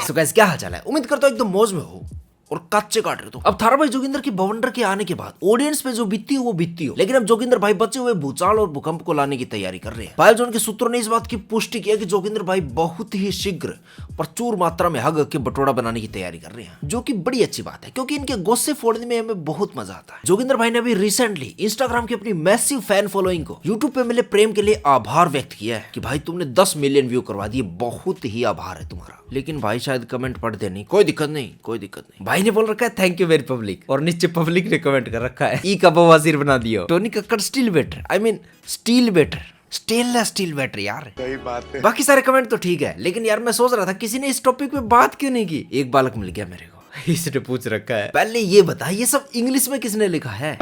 तो गाइस क्या हाल चाल है, उम्मीद करता हूँ एकदम मौज में हो और कच्चे काट रहे हो। अब थारा भाई जोगिंदर की बवंडर के आने के बाद ऑडियंस पे जो बीती हो वो बीती हो, लेकिन अब जोगिंदर भाई बचे हुए भूचाल और भूकंप को लाने की तैयारी कर रहे हैं। पायल जोन के सूत्रों ने इस बात की पुष्टि की है कि जोगिंदर भाई बहुत ही शीघ्र प्रचुर मात्रा में हग के बटोड़ा बनाने की तैयारी कर रहे हैं, जो कि बड़ी अच्छी बात है क्योंकि इनके गुस्से फोड़ने में हमें बहुत मजा आता है। जोगिंदर भाई ने अभी रिसेंटली इंस्टाग्राम की अपनी मैसिव फैन फॉलोइंग को यूट्यूब पे मिले प्रेम के लिए आभार व्यक्त किया है कि भाई तुमने 10 मिलियन व्यू करवा दिए, बहुत ही आभार है तुम्हारा। लेकिन भाई शायद कमेंट पढ़ते नहीं, कोई दिक्कत नहीं, कोई दिक्कत नहीं। भाई ने बोल रखा है थैंक यू वेरी पब्लिक, और नीचे पब्लिक ने कमेंट कर रखा है ई का बवासीर बना दियो। Tony Kakkar still better, I mean steel better, stainless steel better यार। सही बात है। बाकी सारे कमेंट तो ठीक है, लेकिन यार मैं सोच रहा था किसी ने इस टॉपिक पे बात क्यों नहीं की। एक बालक मिल गया मेरे को, इसने पूछ रखा है पहले ये बता ये सब इंग्लिश में किसने लिखा है।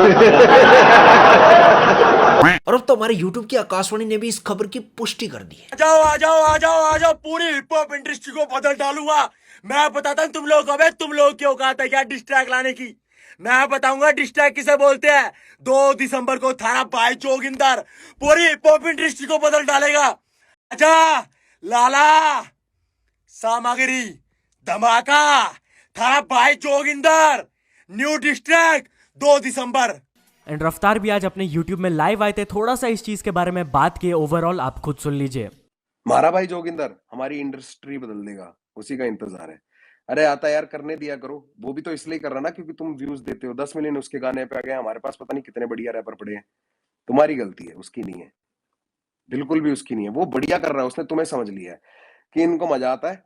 और अब तो हमारे YouTube की आकाशवाणी ने भी इस खबर की पुष्टि कर दी है। आ जाओ आ जाओ आ जाओ आ जाओ, पूरी हिप हॉप इंडस्ट्री को बदल डालूंगा मैं। बताता हूँ तुम लोग, अबे तुम लोग क्यों कहा था क्या डिस्ट्रैक्ट लाने की। मैं बताऊंगा डिस्ट्रैक्ट किसे बोलते हैं। 2 दिसंबर को थारा भाई जोगिंदर पूरी हिप हॉप इंडस्ट्री को बदल डालेगा। अच्छा लाला सामग्री धमाका, थारा भाई Joginder new distract 2 December. And रफ्तार भी आज अपने YouTube में लाइव आए थे, थोड़ा सा इस चीज के बारे में बात किए। ओवरऑल आप खुद सुन लीजिए। हमारा भाई जोगिंदर हमारी इंडस्ट्री बदल देगा, उसी का इंतजार है। अरे आता यार, करने दिया करो। वो भी तो इसलिए कर रहा ना क्योंकि तुम व्यूज देते हो। 10 मिलियन उसके गाने पे आ गए, हमारे पास पता नहीं कितने बढ़िया रैपर पड़े हैं। तुम्हारी गलती है, उसकी नहीं है, बिल्कुल भी उसकी नहीं है। वो बढ़िया कर रहा है, उसने तुम्हें समझ लिया है कि इनको मजा आता है,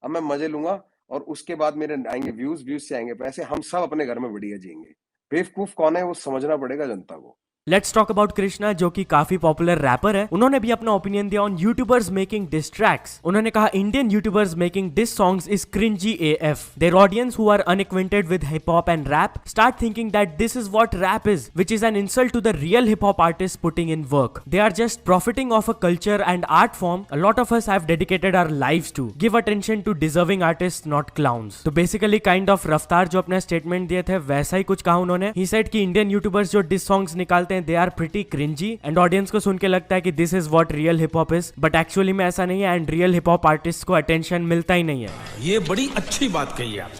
अब मैं मजे लूंगा और उसके बाद मेरे आएंगे व्यूज, व्यूज से आएंगे पैसे, हम सब अपने घर में बढ़िया जिएंगे। बेवकूफ कौन है वो समझना पड़ेगा जनता को। लेट्स टॉक अबाउट कृष्णा, जो कि काफी पॉपुलर रैपर है। उन्होंने भी अपना ओपिनियन दिया on YouTubers making diss tracks. उन्होंने कहा Indian YouTubers making diss songs is cringy AF। Their audience who are unacquainted with hip hop and rap start thinking that this is what rap is, which is an insult to the real hip hop artist putting in work. They are just profiting off a culture and art form a lot of us have dedicated our lives to. Give attention to deserving artists, not clowns. तो basically kind of रफ्तार जो अपने statement दिए थे वैसा ही कुछ कहा उन्होंने। ही सेड कि इंडियन यूट्यूबर्स जो डिस सॉन्ग्स निकालते हैं they are pretty cringey and audience को सुन के लगता है कि this is what real hip hop is, but actually में ऐसा नहीं है and real hip hop artist को अटेंशन मिलता ही नहीं है। ये बड़ी अच्छी बात कही आप।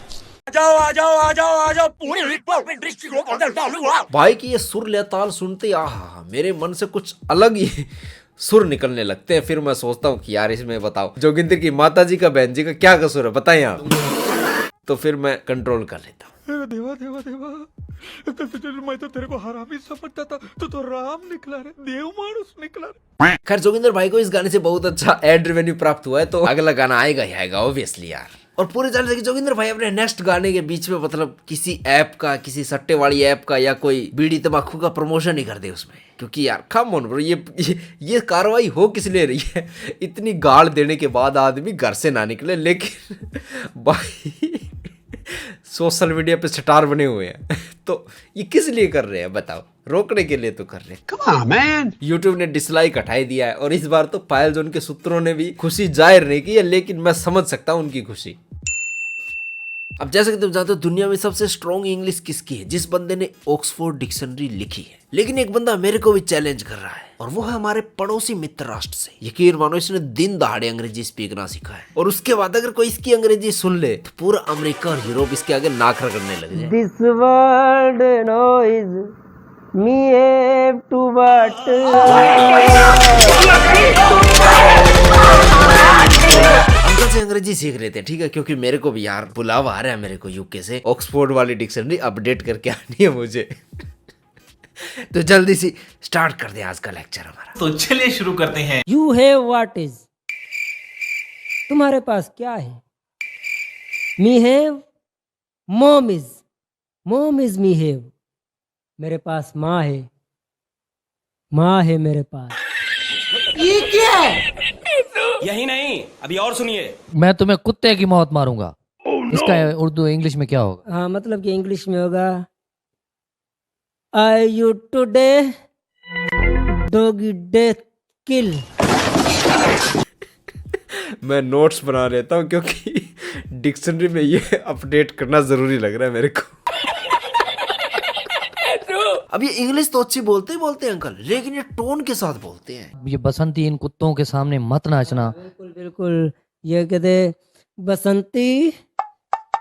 आ जाओ आ जाओ आ जाओ आ जाओ, पूरी हिप हॉप इंडस्ट्री को बदल डालूंगा। भाई की ये सुर ले ताल सुनते आहा मेरे मन से कुछ अलग ही सुर निकलने लगते हैं। फिर मैं सोचता हूँ कि यार इसमें बताओ जोगिंदर की माता जी का बहन जी का क्या कसूर है, बताएं आप। तो फिर मैं कंट्रोल कर लेता हूँ। देवा देवा देवा, मैं तो तेरे को हरामी समझता था, तो राम निकला रे, देव मानुस निकला रे। खैर जोगिंदर भाई को इस गाने से बहुत अच्छा एड रेवेन्यू प्राप्त हुआ है, तो अगला गाना आएगा ही आएगा ऑब्वियसली यार। और पूरे जाने से जोगिंदर भाई अपने नेक्स्ट गाने के बीच में मतलब किसी ऐप का, किसी सट्टे वाली ऐप का या कोई बीड़ी तंबाकू का प्रमोशन नहीं कर दे उसमें, क्योंकि यार कम ऑन ब्रो, ये कार्रवाई हो किस लिए रही है। इतनी गाड़ देने के बाद आदमी घर से ना निकले, लेकिन भाई सोशल मीडिया पे स्टार बने हुए हैं तो ये किस लिए कर रहे हैं बताओ। रोकने के लिए तो कर रहे हैं। Come on, man. यूट्यूब ने डिसलाइक हटाई दिया है और इस बार तो पायल जोन के सूत्रों ने भी खुशी जाहिर नहीं की है, लेकिन मैं समझ सकता हूं उनकी खुशी। अब जैसे कि तुम जानते हो दुनिया में सबसे स्ट्रॉन्ग इंग्लिश किसकी है, जिस बंदे ने ऑक्सफोर्ड डिक्शनरी लिखी है। लेकिन एक बंदा मेरे को भी चैलेंज कर रहा है और वो है हमारे पड़ोसी मित्र राष्ट्र से। यकीन मानो इसने दिन दहाड़े अंग्रेजी स्पीकना सीखा है और उसके बाद अगर कोई इसकी अंग्रेजी सुन ले तो पूरा अमेरिका और यूरोप इसके आगे नाक रगड़ने लग जाए। This world knows me have to but uncle से अंग्रेजी सीख लेते हैं, ठीक है, क्योंकि मेरे को भी यार बुलावा आ रहा है मेरे को यूके से। ऑक्सफोर्ड वाली डिक्शनरी अपडेट करके आनी है मुझे। तो जल्दी से स्टार्ट कर दे आज का लेक्चर हमारा। तो चलिए शुरू करते हैं। you have what is, तुम्हारे पास क्या है। me have, mom is me have, मेरे पास माँ है, माँ है मेरे पास। ये क्या है? यही नहीं, अभी और सुनिए। मैं तुम्हें कुत्ते की मौत मारूंगा। इसका उर्दू इंग्लिश में क्या होगा? हाँ मतलब कि इंग्लिश में होगा आई यू टुडे डॉगी डेथ किल। मैं नोट्स बना लेता हूँ क्योंकि डिक्शनरी में ये अपडेट करना जरूरी लग रहा है मेरे को। अब ये इंग्लिश तो अच्छी बोलते ही बोलते हैं अंकल, लेकिन ये टोन के साथ बोलते हैं। ये बसंती इन कुत्तों के सामने मत नाचना। बिल्कुल बिल्कुल, ये कहते Basanti,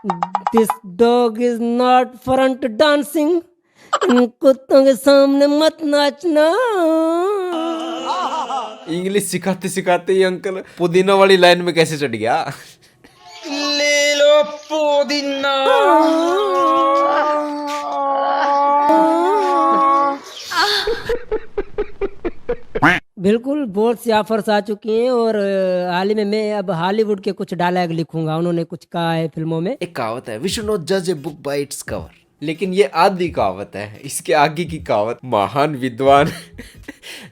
this dog is not front dancing, इन कुत्तों के सामने मत नाचना। इंग्लिश सिखाते सिखाते ये अंकल पुदीना वाली लाइन में कैसे चढ़ गया? ले लो पुदीना। बिल्कुल, बहुत सी ऑफर्स आ चुकी हैं और हाल ही में मैं अब हॉलीवुड के कुछ डायलॉग लिखूंगा। उन्होंने कुछ कहा है फिल्मों में। एक कहावत है, वी शुड नॉट जज a book by its cover, लेकिन ये आधी कहावत है। इसके आगे की कहावत महान विद्वान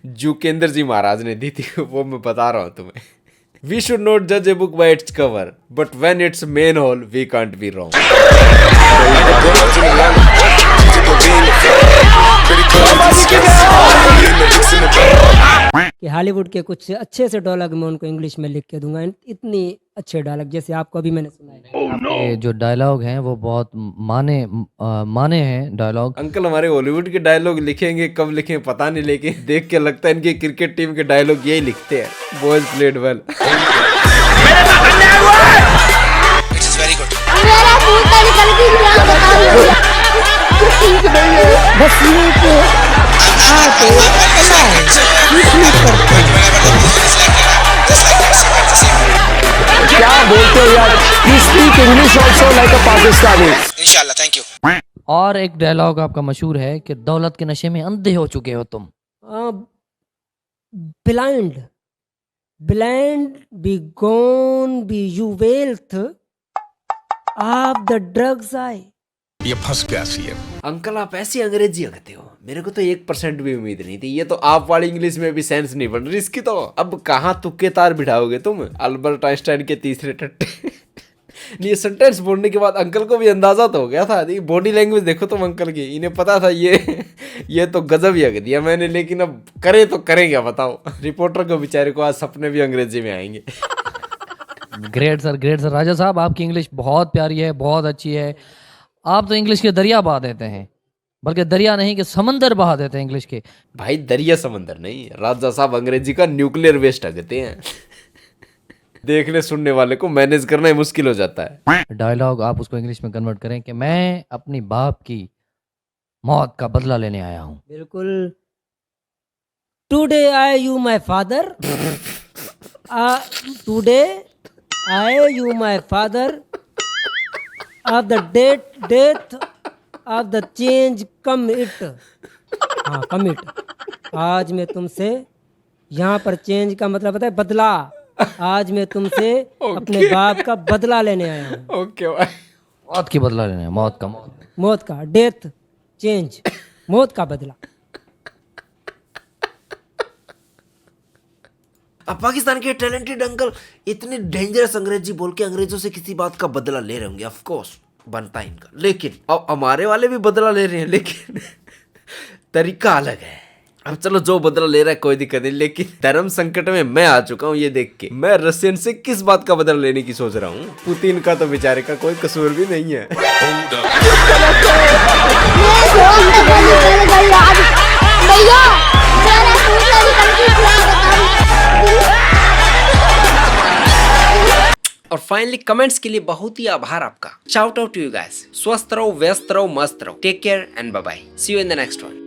जुकेंद्र जी महाराज ने दी थी, वो मैं बता रहा हूँ तुम्हें। वी शुड नॉट जज a book by its cover, but when it's main hole we can't be wrong. कि हॉलीवुड के कुछ अच्छे से डायलॉग मैं उनको इंग्लिश में लिख के दूंगा। इतनी अच्छे डायलॉग जैसे आपको अभी मैंने सुनाया। आपके जो डायलॉग हैं वो बहुत माने हैं डायलॉग। अंकल हमारे हॉलीवुड के डायलॉग लिखेंगे, कब लिखें पता नहीं, लेकिन देख के लगता है इनकी क्रिकेट टीम के डायलॉग यही लिखते हैं, बॉयज प्लेड वेल। बस ये कि आके क्या बोलते हो यार? You speak English also like a Pakistani. इंशाल्लाह, थैंक यू। और एक डायलॉग आपका मशहूर है कि दौलत के नशे में अंधे हो चुके हो तुम। Blind blind be gone be you wealth of the drugs I. ये फंस गया सीएम। अंकल आप ऐसी अंग्रेजी कहते हो, मेरे को तो 1% भी उम्मीद नहीं थी। ये तो आप वाली इंग्लिश में भी सेंस नहीं बन रही इसकी तो। अब कहाँ तुक्के तार बिठाओगे तुम? अल्बर्ट आइंस्टाइन के तीसरे टट्टे। ये सेंटेंस बोलने के बाद अंकल को भी अंदाजा तो हो गया था। बॉडी लैंग्वेज देखो तुम अंकल की, इन्हें पता था ये तो गजब ही हक दिया मैंने, लेकिन अब करे तो करें क्या बताओ। रिपोर्टर को बेचारे को आज सपने भी अंग्रेजी में आएंगे। Great sir, great sir. राजा साहब आपकी इंग्लिश बहुत प्यारी है, बहुत अच्छी है। आप तो इंग्लिश के दरिया बहा देते हैं, बल्कि दरिया नहीं कि समंदर बहा देते हैं इंग्लिश के। भाई दरिया समंदर नहीं, राजा साहब अंग्रेजी का न्यूक्लियर वेस्ट कहते हैं। देखने सुनने वाले को मैनेज करना ही मुश्किल हो जाता है। डायलॉग आप उसको इंग्लिश में कन्वर्ट करें कि मैं अपनी बाप की मौत का बदला लेने आया हूँ। बिल्कुल। Today I you my father, today I you my father of the death of the change commit. हाँ, कमिट। आज मैं तुमसे, यहाँ पर चेंज का मतलब होता है बदला। आज मैं तुमसे अपने बाप का बदला लेने आया हूँ। ओके भाई, मौत की बदला लेने, मौत का, डेथ चेंज, मौत का बदला। अब पाकिस्तान के टैलेंटेड अंकल इतनी डेंजरस अंग्रेजी बोल के अंग्रेजों से किसी बात का बदला ले रहे होंगे, ऑफ कोर्स बनता है इनका। लेकिन अब हमारे वाले भी बदला ले रहे हैं, लेकिन तरीका अलग है। अब चलो जो बदला ले रहा है कोई दिक्कत नहीं, लेकिन धर्म संकट में मैं आ चुका हूँ। ये देख के मैं रशियन से किस बात का बदला लेने की सोच रहा हूँ। पुतिन का तो बेचारे का कोई कसूर भी नहीं है। और फाइनली कमेंट्स के लिए बहुत ही आभार आपका। Shout out to you guys. स्वस्थ रहो, व्यस्त रहो, मस्त रहो। Take care and bye bye. See you in the next one.